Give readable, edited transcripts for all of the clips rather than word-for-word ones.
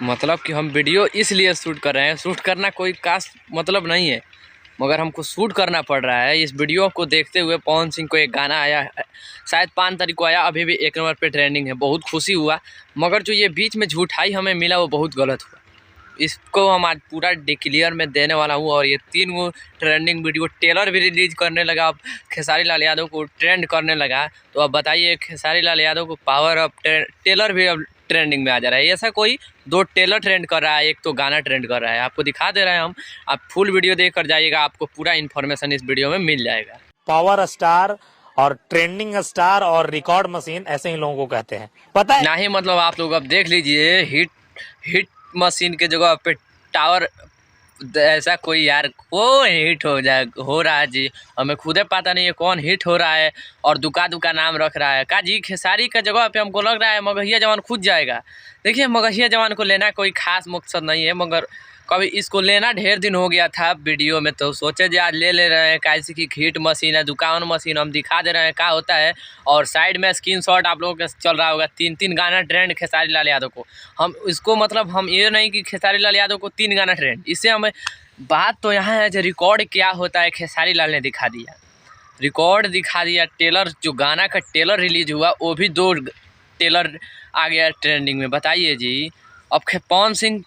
मतलब कि हम वीडियो इसलिए शूट कर रहे हैं, शूट करना कोई खास मतलब नहीं है, मगर हमको शूट करना पड़ रहा है। इस वीडियो को देखते हुए पवन सिंह को एक गाना आया है, शायद 5 तारीख को आया, अभी भी 1 नंबर पे ट्रेंडिंग है, बहुत खुशी हुआ। मगर जो ये बीच में झूठाई हमें मिला वो बहुत गलत हुआ। इसको हम आज पूरा डिक्लेयर में देने वाला हूँ। और ये 3 गो ट्रेंडिंग वीडियो टेलर भी रिलीज करने लगा, अब खेसारी लाल यादव को ट्रेंड करने लगा। तो अब बताइए, खेसारी लाल यादव को पावर अप टेलर भी अब ट्रेंडिंग में आ जा रहा है। ऐसा कोई 2 टेलर ट्रेंड कर रहा है, एक तो गाना ट्रेंड कर रहा है। आपको दिखा दे रहे हैं हम, आप फुल वीडियो देख कर जाइएगा, आपको पूरा इन्फॉर्मेशन इस वीडियो में मिल जाएगा। पावर स्टार और ट्रेंडिंग स्टार और रिकॉर्ड मशीन ऐसे ही लोगों को कहते हैं, पता है? नहीं, मतलब आप लोग अब देख लीजिए, हिट मशीन के जगह पे टावर, ऐसा कोई यार कौन हिट हो रहा है जी, हमें खुदे पता नहीं है कौन हिट हो रहा है और दुका नाम रख रहा है का जी। खेसारी का जगह पे हमको लग रहा है मगहिया जवान खुद जाएगा। देखिए, मगहिया जवान को लेना कोई खास मकसद नहीं है, मगर कभी इसको लेना ढेर दिन हो गया था वीडियो में, तो सोचे जो आज ले रहे हैं। कैसे की हिट मशीन है, दुकान मशीन, हम दिखा दे रहे हैं क्या होता है। और साइड में स्क्रीनशॉट आप लोगों का चल रहा होगा, 3 गाना ट्रेंड खेसारी लाल यादव को। हम इसको मतलब हम ये नहीं कि खेसारी लाल यादव को 3 गाना ट्रेंड, इससे हमें बात तो यहाँ है जो रिकॉर्ड क्या होता है खेसारी लाल ने दिखा दिया, रिकॉर्ड दिखा दिया। टेलर जो गाना का टेलर रिलीज हुआ वो भी 2 टेलर आ गया ट्रेंडिंग में। बताइए जी, अब पवन सिंह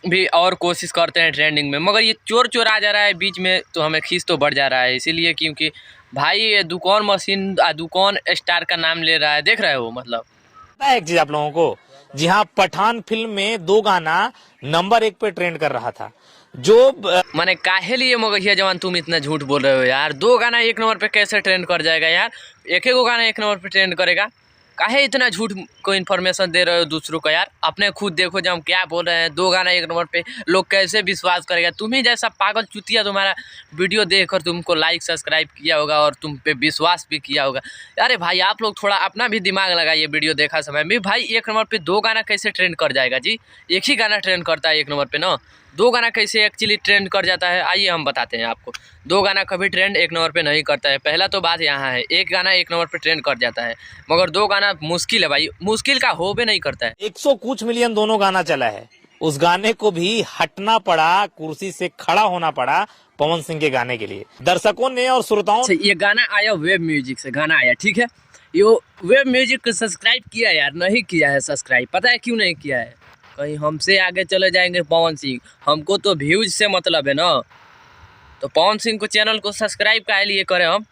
भी और कोशिश करते हैं ट्रेंडिंग में, मगर ये चोर आ जा रहा है बीच में, तो हमें खींच तो बढ़ जा रहा है। इसीलिए क्योंकि भाई ये दुकान मशीन दुकान स्टार का नाम ले रहा है, देख रहे हो। मतलब पता है एक चीज आप लोगों को, जी हाँ, पठान फिल्म में 2 गाना नंबर 1 पे ट्रेंड कर रहा था। जो माने काहे लिए मगहिया जवान तुम इतना झूठ बोल रहे हो यार? 2 गाना 1 नंबर पे कैसे ट्रेंड कर जाएगा यार? एक गाना 1 नंबर पे ट्रेंड करेगा? काहे इतना झूठ को इन्फॉर्मेशन दे रहे हो दूसरों को यार? अपने खुद देखो जब हम क्या बोल रहे हैं, 2 गाना 1 नंबर पे लोग कैसे विश्वास करेगा? तुम्ही जैसा पागल चुतिया तुम्हारा वीडियो देखकर तुमको लाइक सब्सक्राइब किया होगा और तुम पे विश्वास भी किया होगा। अरे भाई, आप लोग थोड़ा अपना भी दिमाग लगाइए वीडियो देखा समय में। भाई 1 नंबर पे 2 गाना कैसे ट्रेंड कर जाएगा जी? एक ही गाना ट्रेंड करता है 1 नंबर पे ना, 2 गाना कैसे एक्चुअली ट्रेंड कर जाता है? आइए हम बताते हैं आपको। 2 गाना कभी ट्रेंड 1 नंबर पे नहीं करता है। पहला तो बात यहाँ है, 1 गाना 1 नंबर पे ट्रेंड कर जाता है, मगर 2 गाना मुश्किल है भाई, मुश्किल का हो भी नहीं करता है। 100 कुछ मिलियन दोनों गाना चला है, उस गाने को भी हटना पड़ा, कुर्सी से खड़ा होना पड़ा पवन सिंह के गाने के लिए। दर्शकों ने और श्रोताओं से ये गाना आया वेब म्यूजिक से, गाना आया ठीक है, ये वेब म्यूजिक को सब्सक्राइब किया यार? नहीं किया है सब्सक्राइब। पता है क्यों नहीं किया है? कहीं हमसे आगे चले जाएंगे पवन सिंह, हमको तो व्यूज से मतलब है ना। तो पवन सिंह को चैनल को सब्सक्राइब काहे लिए करें हम?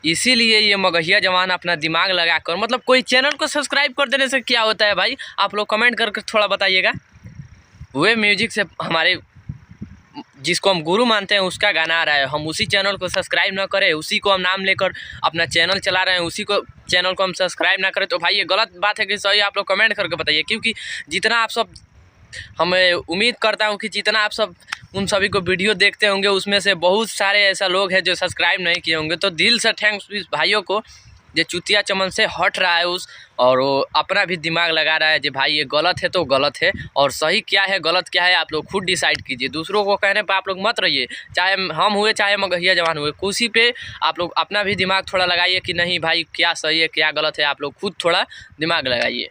इसीलिए ये मगहिया जवान अपना दिमाग लगा कर, मतलब कोई चैनल को सब्सक्राइब कर देने से क्या होता है भाई? आप लोग कमेंट करके थोड़ा बताइएगा। वेब म्यूजिक से हमारे जिसको हम गुरु मानते हैं उसका गाना आ रहा है, हम उसी चैनल को सब्सक्राइब ना करें, उसी को हम नाम लेकर अपना चैनल चला रहे हैं, उसी को चैनल को हम सब्सक्राइब ना करें, तो भाई ये गलत बात है कि सही? आप लोग कमेंट करके बताइए। क्योंकि जितना आप सब, हमें उम्मीद करता हूँ कि जितना आप सब उन सभी को वीडियो देखते होंगे, उसमें से बहुत सारे ऐसा लोग हैं जो सब्सक्राइब नहीं किए होंगे। तो दिल से थैंक्स इस भाइयों को जो चुतिया चमन से हट रहा है और वो अपना भी दिमाग लगा रहा है कि भाई ये गलत है तो गलत है, और सही क्या है गलत क्या है आप लोग खुद डिसाइड कीजिए। दूसरों को कहने पर आप लोग मत रहिए, चाहे हम हुए चाहे मगहिया जवान हुए, कुर्सी पे आप लोग अपना भी दिमाग थोड़ा लगाइए कि नहीं भाई क्या सही है क्या गलत है, आप लोग खुद थोड़ा दिमाग लगाइए।